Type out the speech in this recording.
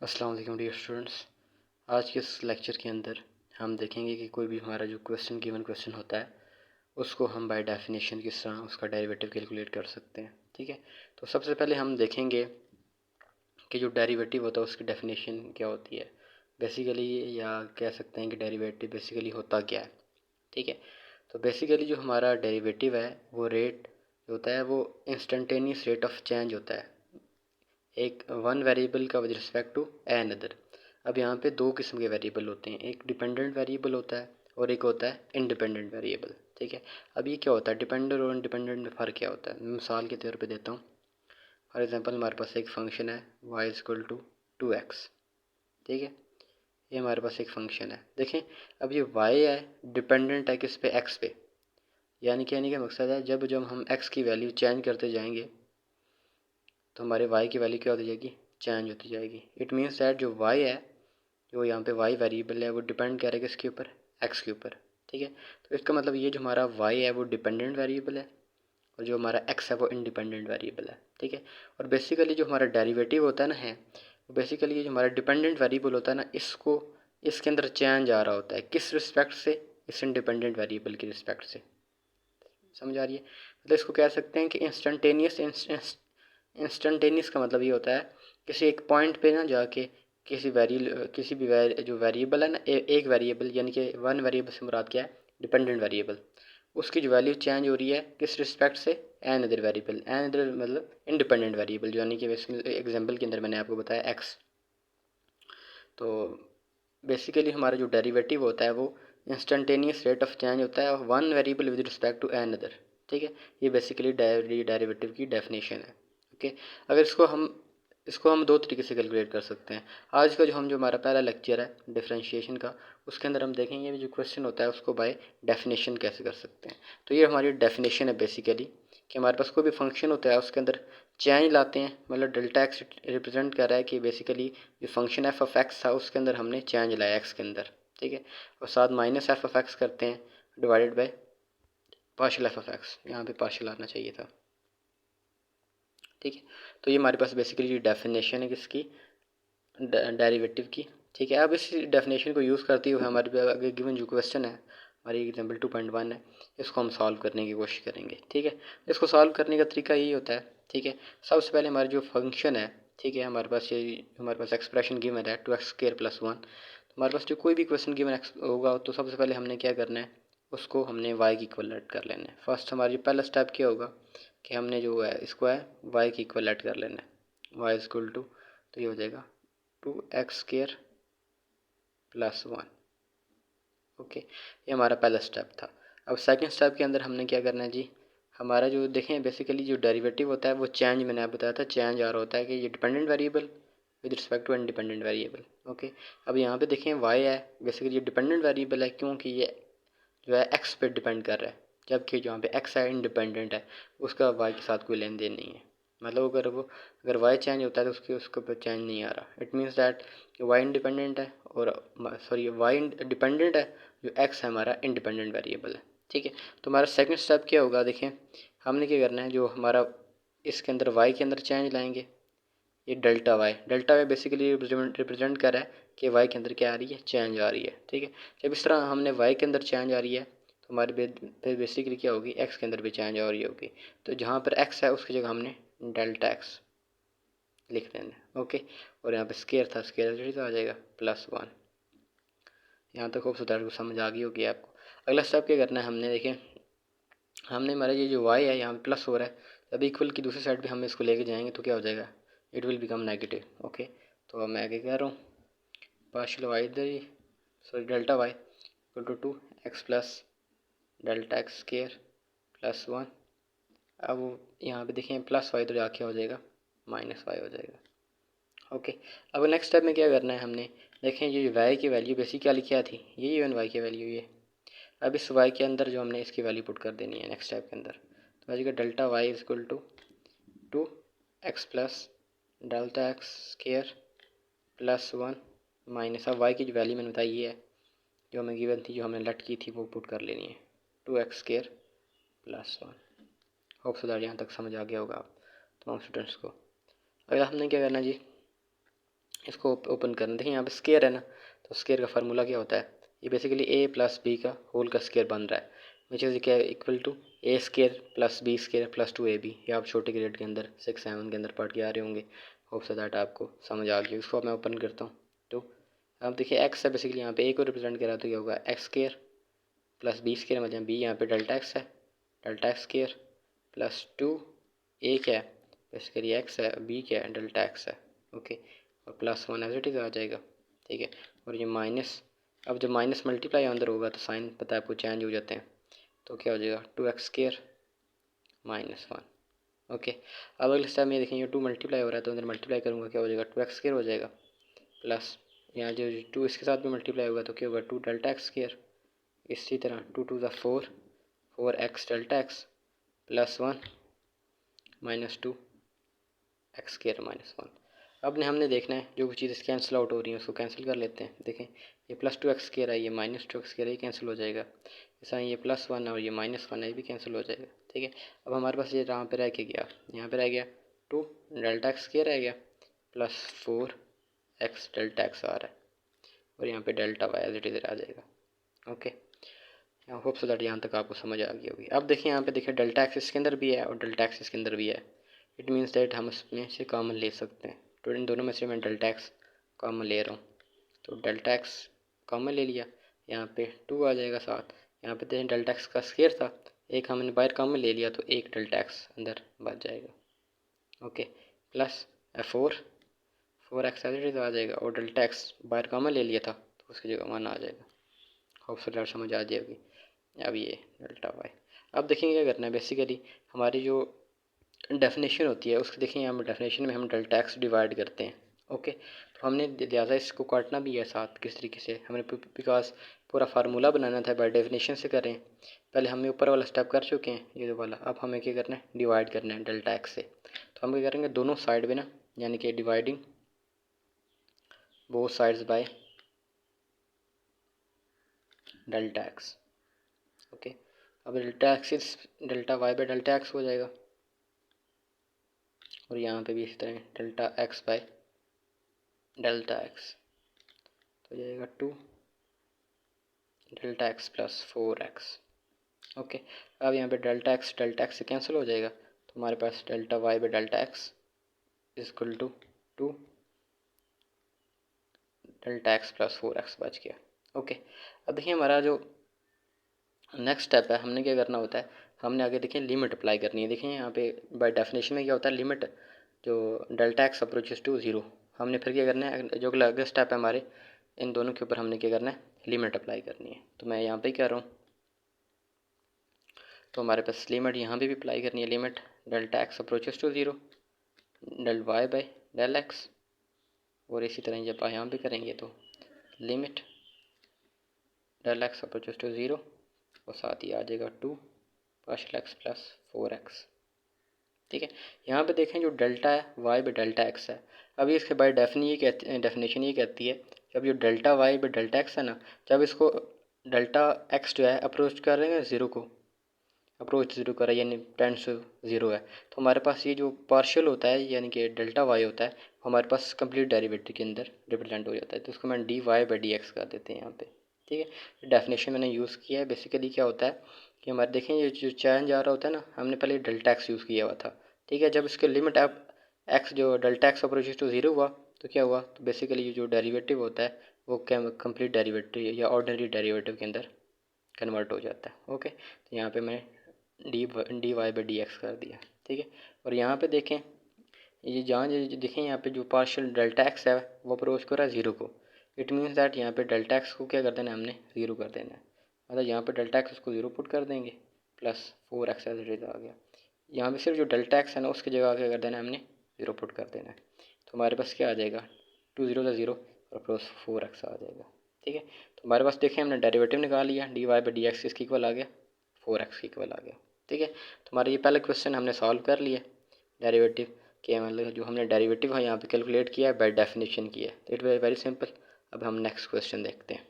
अस्सलाम वालेकुम dear students. आज के इस लेक्चर के अंदर हम देखेंगे कि कोई भी हमारा जो गिवन क्वेश्चन होता है उसको हम बाय डेफिनेशन किस तरह उसका डेरिवेटिव कैलकुलेट कर सकते हैं। ठीक है, तो सबसे पहले हम देखेंगे कि जो डेरिवेटिव होता है उसकी डेफिनेशन क्या होती है बेसिकली, या कह सकते हैं कि डेरिवेटिव बेसिकली होता क्या है। ठीक है, तो बेसिकली जो हमारा डेरिवेटिव है वो रेट होता है, वो इंस्टेंटेनियस रेट ऑफ चेंज होता है एक वन वेरिएबल का with respect to another. अब यहाँ पे दो किस्म के वेरिएबल होते हैं, एक डिपेंडेंट वेरिएबल होता है और एक होता है इंडिपेंडेंट वेरिएबल। ठीक है, अब ये क्या होता है, डिपेंडेंट और इंडिपेंडेंट में फ़र्क क्या होता है, मैं मिसाल के तौर पे देता हूँ। फॉर एग्जांपल हमारे पास एक फंक्शन है y is equal to 2x। ठीक है, ये हमारे पास एक फंक्शन है। देखें, अब ये y है डिपेंडेंट है किस पे, x पे। यानी कहने का मकसद है जब जब हम x की वैल्यू चेंज करते जाएंगे तो हमारे y की वैल्यू क्या होती जाएगी, चेंज होती जाएगी। इट मीन्स दैट जो y है, जो यहाँ पे y वेरिएबल है, वो डिपेंड करेगा किसके ऊपर, x के ऊपर। ठीक है, तो इसका मतलब ये जो हमारा y है वो डिपेंडेंट वेरिएबल है और जो हमारा x है वो इंडिपेंडेंट वेरिएबल है। ठीक है, और बेसिकली जो हमारा डेरिवेटिव होता है ना है, बेसिकली ये जो हमारा डिपेंडेंट वेरिएबल होता है ना, इसको इसके अंदर चेंज आ रहा होता है किस रिस्पेक्ट से, इस इंडिपेंडेंट वेरिएबल की रिस्पेक्ट से। समझ आ रही है, मतलब इसको कह सकते हैं कि इंस्टेंटेनियस का मतलब ये होता है किसी एक पॉइंट पे ना जाके किसी भी जो वेरिएबल है ना, एक वेरिएबल यानी कि वन वेरिएबल से मुराद क्या है, डिपेंडेंट वेरिएबल, उसकी जो वैल्यू चेंज हो रही है किस रिस्पेक्ट से, another variable. Another मतलब इंडिपेंडेंट वेरिएबल, जो यानी कि एग्जांपल के अंदर मैंने आपको बताया एक्स। तो बेसिकली हमारा जो डेरिवेटिव होता है वो इंस्टेंटेनियस रेट ऑफ चेंज होता है one variable with respect to another. ठीक है, ये बेसिकली डेरिवेटिव की डेफिनेशन है। ओके, अगर इसको हम दो तरीके से कैलकुलेट कर सकते हैं। आज का जो हमारा पहला लेक्चर है डिफरेंशिएशन का, उसके अंदर हम देखेंगे जो क्वेश्चन होता है उसको बाय डेफिनेशन कैसे कर सकते हैं। तो ये हमारी डेफिनेशन है बेसिकली, कि हमारे पास कोई भी फंक्शन होता है उसके अंदर चेंज लाते हैं, मतलब डेल्टा एक्स रिप्रेजेंट कर रहा है कि बेसिकली जो फंक्शन एफ ऑफ एक्स था उसके अंदर हमने चेंज लाया एक्स के अंदर। ठीक है, और साथ माइनस एफ ऑफ एक्स करते हैं divided by partial F of x, यहाँ पे पार्शियल आना चाहिए था। ठीक है, तो ये हमारे पास बेसिकली डेफिनेशन है किसकी, डेरिवेटिव की। ठीक है, अब इस डेफिनेशन को यूज़ करते हुए हमारे आगे गिवन जो क्वेश्चन है, हमारी एग्जाम्पल 2.1 है, इसको हम सॉल्व करने की कोशिश करेंगे। ठीक है, इसको सॉल्व करने का तरीका यही होता है। ठीक है, सबसे पहले हमारा जो फंक्शन है, ठीक है, हमारे पास एक्सप्रेशन गिवन है 2x² + 1। तो हमारे पास जो कोई भी क्वेश्चन गिवन होगा तो सबसे पहले हमने क्या करना है, उसको हमने y की इक्वलेट कर लेना है। फर्स्ट हमारा जो पहला स्टेप क्या होगा कि हमने जो है इसको है y की इक्वलेट कर लेना है। y इज इक्वल टू, तो ये हो जाएगा 2x² + 1। ओके, ये हमारा पहला स्टेप था। अब सेकंड स्टेप के अंदर हमने क्या करना है जी, हमारा जो देखें बेसिकली जो डेरिवेटिव होता है वो चेंज, मैंने आपको बताया था चेंज आ रहा होता है कि ये dependent variable with respect to independent variable. Okay, अब यहाँ पे देखें y है, बेसिकली ये डिपेंडेंट वेरिएबल है क्योंकि ये जो है x पे डिपेंड कर रहा है, जबकि जहाँ पे x है इंडिपेंडेंट है, उसका y के साथ कोई लेन देन नहीं है। मतलब अगर y चेंज होता है तो उसके ऊपर चेंज नहीं आ रहा। It means that y independent है और सॉरी y डिपेंडेंट है, जो x है हमारा इंडिपेंडेंट वेरिएबल है। ठीक है, तो हमारा सेकंड स्टेप क्या होगा, देखें हमने क्या करना है, जो हमारा इसके अंदर y के अंदर चेंज लाएंगे, ये डेल्टा वाई बेसिकली रिप्रेजेंट कर रहा है कि वाई के अंदर क्या आ रही है, चेंज आ रही है। ठीक है, जब इस तरह हमने वाई के अंदर चेंज आ रही है तो हमारे बेसिकली क्या होगी, एक्स के अंदर भी चेंज आ रही होगी। तो जहाँ पर एक्स है उसकी जगह हमने डेल्टा एक्स लिख देना। ओके, और यहाँ पे स्केयर था, स्केयर तो आ जाएगा +1। यहाँ तक खूबसूरत को समझ आ गई होगी आपको। अगला स्टेप क्या करना है, हमने देखें हमने हमारा ये जो वाई है यहाँ पे प्लस हो रहा है, जब इक्वल की दूसरी साइड पे हम इसको लेके जाएंगे तो क्या हो जाएगा, it will become negative. Okay, तो अब मैं आगे कह रहा हूँ पार्शियल वाई इधर ही, sorry delta y equal to 2x plus delta x square +1। अब यहाँ पे देखें प्लस वाई तो जाके हो जाएगा -y हो जाएगा। ओके, अब नेक्स्ट स्टेप में क्या करना है, हमने देखें ये वाई की वैल्यू बेसिकली क्या थी, ये इवन वाई की वैल्यू ये। अब इस y के अंदर जो हमने इसकी वैल्यू पुट कर देनी है नेक्स्ट स्टेप के अंदर, तो आ जाएगा delta y is equal to 2x plus delta x square +1 minus, अब y की जो वैल्यू मैंने बताई ये है, जो हमें गिवन थी, जो हमने लट की थी, वो पुट कर लेनी है 2x square +1। Hope so that यहाँ तक समझ आ गया होगा आप तमाम स्टूडेंट्स को। अगला हमने क्या करना है जी, इसको ओपन करना। देखिए यहाँ पे स्केयर है ना, तो स्केयर का फार्मूला क्या होता है, ये बेसिकली ए प्लस बी का होल का स्केयर बन रहा है, विच इज़ क्या equal to a square plus b square plus 2ab। ये आप छोटे ग्रेड के अंदर 6-7 के अंदर पढ़ के आ रहे होंगे, होप सो दैट आपको समझ आ गई। उसको मैं ओपन करता हूँ तो अब देखिए एक्स है, बेसिकली यहाँ पे ए को रिप्रेजेंट करा तो क्या होगा x square plus b square, मतलब बी यहाँ पे डेल्टा एक्स है, delta x square plus 2 a क्या है बेसिकली एक्स है, बी क्या है डेल्टा एक्स है, ओके, और प्लस 1 एज इट इज़ आ जाएगा, ठीक है। और ये माइनस, अब जब माइनस मल्टीप्लाई अंदर होगा तो साइन पता है आपको चेंज हो जाते हैं, तो क्या हो जाएगा 2x स्केयर -1, ओके। अब अगले स्टेप में देखेंगे 2 मल्टीप्लाई हो रहा है तो अंदर मल्टीप्लाई करूँगा क्या हो जाएगा 2x स्केयर हो जाएगा, प्लस यहाँ जो 2 इसके साथ भी मल्टीप्लाई होगा तो क्या होगा 2 डेल्टा एक्स स्केयर, इसी तरह 2 2 ज़ा 4, 4x delta x plus 1 -2 x square -1। अब हमने देखना है जो चीज़ कैंसिल आउट हो रही है उसको कैंसिल कर लेते हैं। देखें ये प्लस 2x स्केयर है, ये -2x स्केयर है, ये कैंसिल हो जाएगा। ऐसा ये +1 और ये -1 है, ये भी कैंसिल हो जाएगा, ठीक है। अब हमारे पास ये यहाँ पे रह के गया, यहाँ पे रह गया 2 डेल्टा एक्स स्केयर रह गया प्लस 4x डेल्टा एक्स आ रहा है, और यहाँ पे delta y as it is आ जाएगा, okay. I hope so that यहाँ तक आपको समझ आ गई होगी। अब देखिए यहाँ पे देखिए डेल्टा एक्स इसके अंदर भी है और डेल्टा एक्स इसके अंदर भी है, इट मीन्स दैट हम इसमें से कॉमन ले सकते हैं। तो इन दोनों में से मैं डेल्टा एक्स कॉमन ले रहा हूँ, तो डेल्टा एक्स कॉमन ले लिया, यहाँ पे 2 आ जाएगा साथ, यहाँ पे देखें डेल्टा एक्स का स्केयर था, एक हमने बाहर कॉमन ले लिया तो एक डेल्टा एक्स अंदर बच जाएगा, okay, plus 4x as it is आ जाएगा, और डेल्टा एक्स बाहर कॉमन ले लिया था तो उसकी जगह 1 आ जाएगा। होप सो दैट समझ आ जाएगी। अब ये डेल्टा वाई, अब देखेंगे क्या करना है, बेसिकली हमारी जो डेफिनेशन होती है उसकी देखिए यहाँ डेफिनेशन में हम डेल्टा एक्स डिवाइड करते हैं, ओके। तो हमने लिहाजा इसको काटना भी है साथ किस तरीके से, हमने बिकॉज पूरा फार्मूला बनाना था, बाय डेफिनेशन से करें, पहले हमने ऊपर वाला स्टेप कर चुके हैं ये वाला, अब हमें क्या करना है डिवाइड करना है डेल्टा एक्स से। तो हम क्या करेंगे दोनों साइड में ना, यानी कि dividing both sides by delta x, okay. अब delta x delta y by delta x हो जाएगा, और यहाँ पे भी इसी तरह delta x by delta x तो जाएगा 2 delta x plus 4x, okay. अब यहाँ पे डेल्टा एक्स से कैंसिल हो जाएगा, तो हमारे पास delta y by delta x is equal to 2 delta x plus 4x बच गया, ओके। अब देखिए हमारा जो नेक्स्ट स्टेप है, हमने क्या करना होता है, हमने आगे देखिए लिमिट अप्लाई करनी है। देखिए यहाँ पे बाय डेफिनेशन में क्या होता है, लिमिट जो डेल्टा एक्स अप्रोचेस टू 0, हमने फिर क्या करना है जो अगला स्टेप है हमारे इन दोनों के ऊपर हमने क्या करना है लिमिट अप्लाई करनी है। तो मैं यहाँ पे कह रहा हूँ, तो हमारे पास लिमिट यहाँ पे भी अप्लाई करनी है, limit delta x approaches to 0 del y by del x, और इसी तरह जब यहाँ पे करेंगे तो limit del x approaches to 0 और साथ ही आ जाएगा 2 पार्शियल एक्स प्लस 4x, ठीक है। यहाँ पे देखें जो डेल्टा है वाई बाई डेल्टा एक्स है, अभी इसके बाय डेफिनेशन ये कहती है जब जो delta y by delta x है ना, जब इसको डेल्टा एक्स जो है अप्रोच कर रहे हैं 0 को, अप्रोच 0 कर रहा है यानी टेंड्स टू 0 है, तो हमारे पास ये जो पार्शियल होता है यानी कि डेल्टा वाई होता है हमारे पास कंप्लीट डेरिवेटिव के अंदर रिप्रेजेंट हो जाता है, तो उसको मैं d y by d x कर देते हैं यहाँ पे, ठीक है। डेफिनेशन मैंने यूज़ किया है, बेसिकली क्या होता है कि हमारे देखें ये जो चेंज आ रहा होता है ना, हमने पहले डेल्टा एक्स यूज़ किया हुआ था, ठीक है। जब इसके लिमिट आप एक्स जो डेल्टा एक्स अप्रोचेस टू 0 हुआ तो क्या हुआ, तो बेसिकली ये जो डेरिवेटिव होता है वो कंप्लीट डेरिवेटिव या ऑर्डिनरी डेरिवेटिव के अंदर कन्वर्ट हो जाता है, ओके। तो यहाँ पे मैं d y by d x कर दिया, ठीक है। और यहाँ पे देखें ये जहाँ देखें यहाँ पे जो पार्शियल डेल्टा एक्स है वो अप्रोच कर रहा है 0 को, इट मीन्स दैट यहाँ पे डेल्टा एक्स को क्या कर देना है हमने 0 कर देना है, मतलब यहाँ पे डेल्टा एक्स को 0 पुट कर देंगे plus 4x as it is आ गया, यहाँ पे सिर्फ जो डेल्टा एक्स है ना उसकी जगह क्या कर देना है हमने 0 पुट कर देना है, तो हमारे पास क्या आ जाएगा 2 0 का 0 और प्लस 4x आ जाएगा, ठीक है। तो हमारे पास देखें हमने डेरिवेटिव निकाल लिया, d y by d x इसकी इक्वल आ गया 4x की इक्वल आ गया, ठीक है। तो हमारा ये पहला क्वेश्चन हमने सॉल्व कर लिया, डेरिवेटिव के मतलब जो हमने डेरिवेटिव है यहाँ पे कैलकुलेट किया है बाय डेफिनेशन किया है, तो इट वेरी सिंपल। अब हम नेक्स्ट क्वेश्चन देखते हैं।